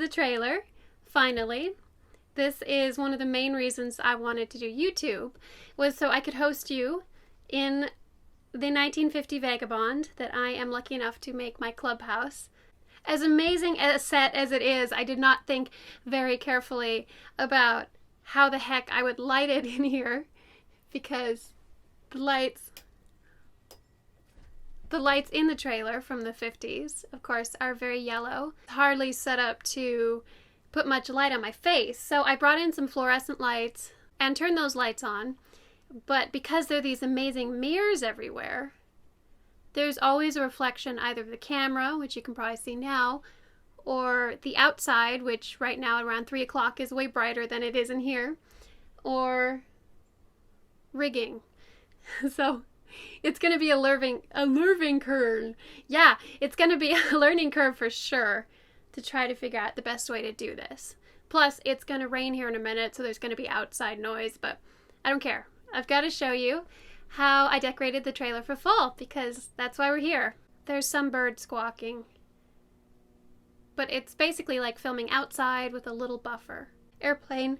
trailer, finally. This is one of the main reasons I wanted to do YouTube, was so I could host you in the 1950 Vagabond that I am lucky enough to make my clubhouse. As amazing a set as it is, I did not think very carefully about how the heck I would light it in here, because the lights in the trailer from the 50s, of course, are very yellow. Hardly set up to put much light on my face. So I brought in some fluorescent lights and turned those lights on. But because there are these amazing mirrors everywhere, there's always a reflection either of the camera, which you can probably see now, or the outside, which right now around 3 o'clock is way brighter than it is in here, or rigging. So it's going to be a learning curve. Yeah, it's going to be a learning curve for sure to try to figure out the best way to do this. Plus, it's going to rain here in a minute, so there's going to be outside noise, but I don't care. I've got to show you how I decorated the trailer for fall, because that's why we're here. There's some bird squawking, but it's basically like filming outside with a little buffer. Airplane.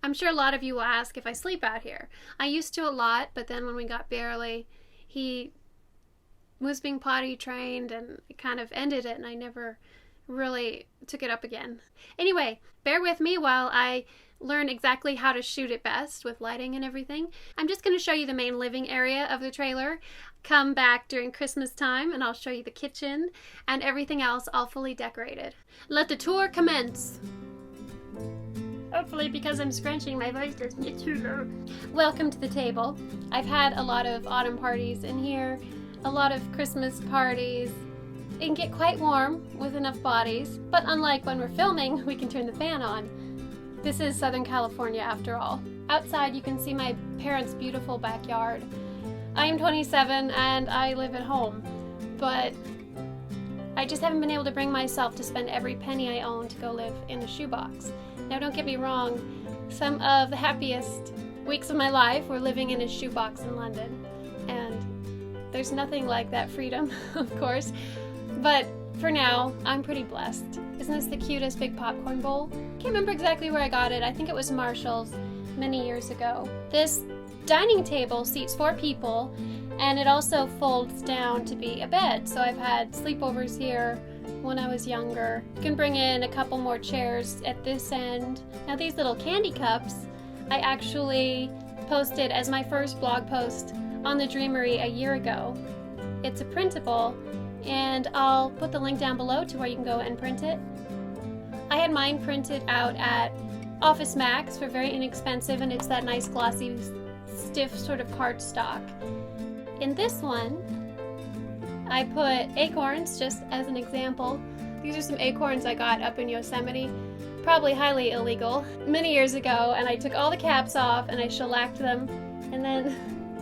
I'm sure a lot of you will ask if I sleep out here. I used to a lot, but then when we got Barely, he was being potty trained and it kind of ended it, and I never really took it up again. Anyway, bear with me while I learn exactly how to shoot it best with lighting and everything. I'm just going to show you the main living area of the trailer. Come back during Christmas time and I'll show you the kitchen and everything else all fully decorated. Let the tour commence. Hopefully, because I'm scrunching, my voice doesn't get too low. Welcome to the table. I've had a lot of autumn parties in here, a lot of Christmas parties. It can get quite warm with enough bodies, but unlike when we're filming, we can turn the fan on. This is Southern California after all. Outside you can see my parents' beautiful backyard. I am 27 and I live at home, but I just haven't been able to bring myself to spend every penny I own to go live in a shoebox. Now don't get me wrong, some of the happiest weeks of my life were living in a shoebox in London, and there's nothing like that freedom, of course, but for now, I'm pretty blessed. Isn't this the cutest big popcorn bowl? Can't remember exactly where I got it. I think it was Marshall's many years ago. This dining table seats 4 people, and it also folds down to be a bed. So I've had sleepovers here when I was younger. You can bring in a couple more chairs at this end. Now these little candy cups, I actually posted as my first blog post on TheDreamary a year ago. It's a printable, and I'll put the link down below to where you can go and print it. I had mine printed out at Office Max for very inexpensive, and it's that nice glossy, stiff sort of cardstock. In this one, I put acorns just as an example. These are some acorns I got up in Yosemite, probably highly illegal, many years ago, and I took all the caps off and I shellacked them and then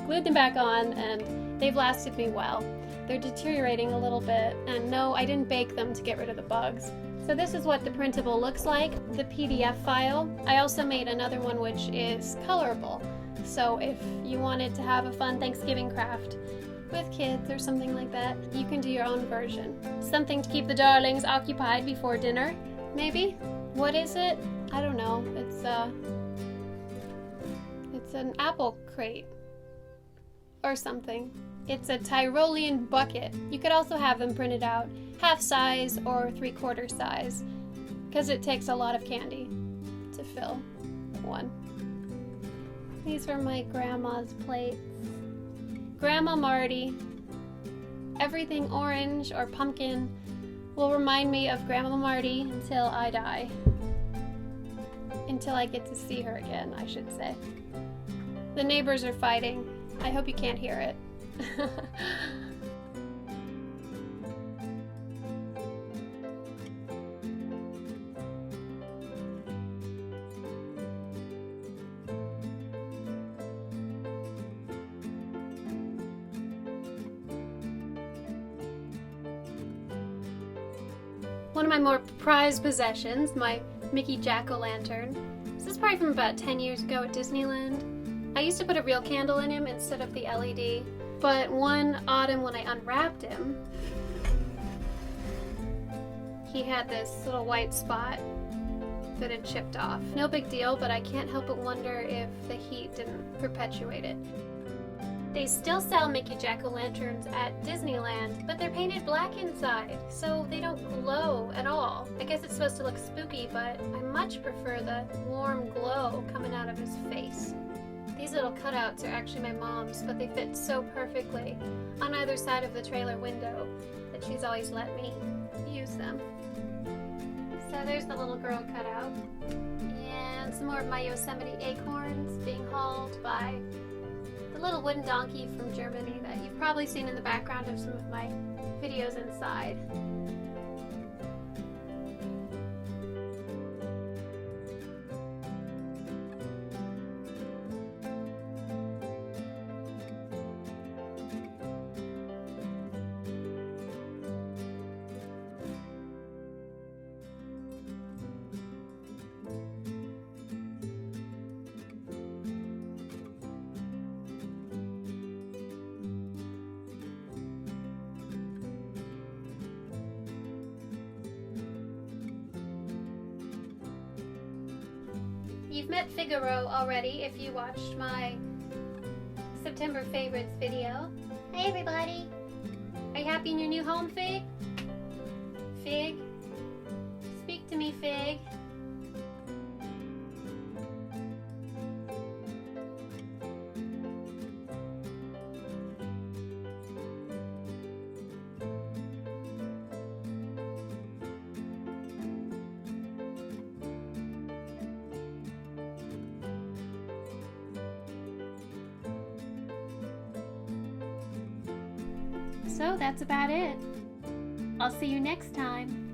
glued them back on, and they've lasted me well. They're deteriorating a little bit, and no, I didn't bake them to get rid of the bugs. So this is what the printable looks like, the PDF file. I also made another one which is colorable. So if you wanted to have a fun Thanksgiving craft with kids or something like that, you can do your own version. Something to keep the darlings occupied before dinner, maybe? What is it? I don't know. It's an apple crate or something. It's a Tyrolean bucket. You could also have them printed out half size or 3/4 size, because it takes a lot of candy to fill one. These are my grandma's plates. Grandma Marty. Everything orange or pumpkin will remind me of Grandma Marty until I die. Until I get to see her again, I should say. The neighbors are fighting. I hope you can't hear it. One of my more prized possessions, my Mickey Jack-o'-lantern. This is probably from about 10 years ago at Disneyland. I used to put a real candle in him instead of the LED, but one autumn when I unwrapped him, he had this little white spot that had chipped off. No big deal, but I can't help but wonder if the heat didn't perpetuate it. They still sell Mickey Jack-o'-lanterns at Disneyland, but they're painted black inside, so they don't glow at all. I guess it's supposed to look spooky, but I much prefer the warm glow coming out of his face. These little cutouts are actually my mom's, but they fit so perfectly on either side of the trailer window that she's always let me use them. So there's the little girl cutout, and some more of my Yosemite acorns being hauled by the little wooden donkey from Germany that you've probably seen in the background of some of my videos inside. You've met Figaro already if you watched my September favorites video. Hey everybody! Are you happy in your new home, Fig? Fig? Speak to me, Fig. So that's about it. I'll see you next time.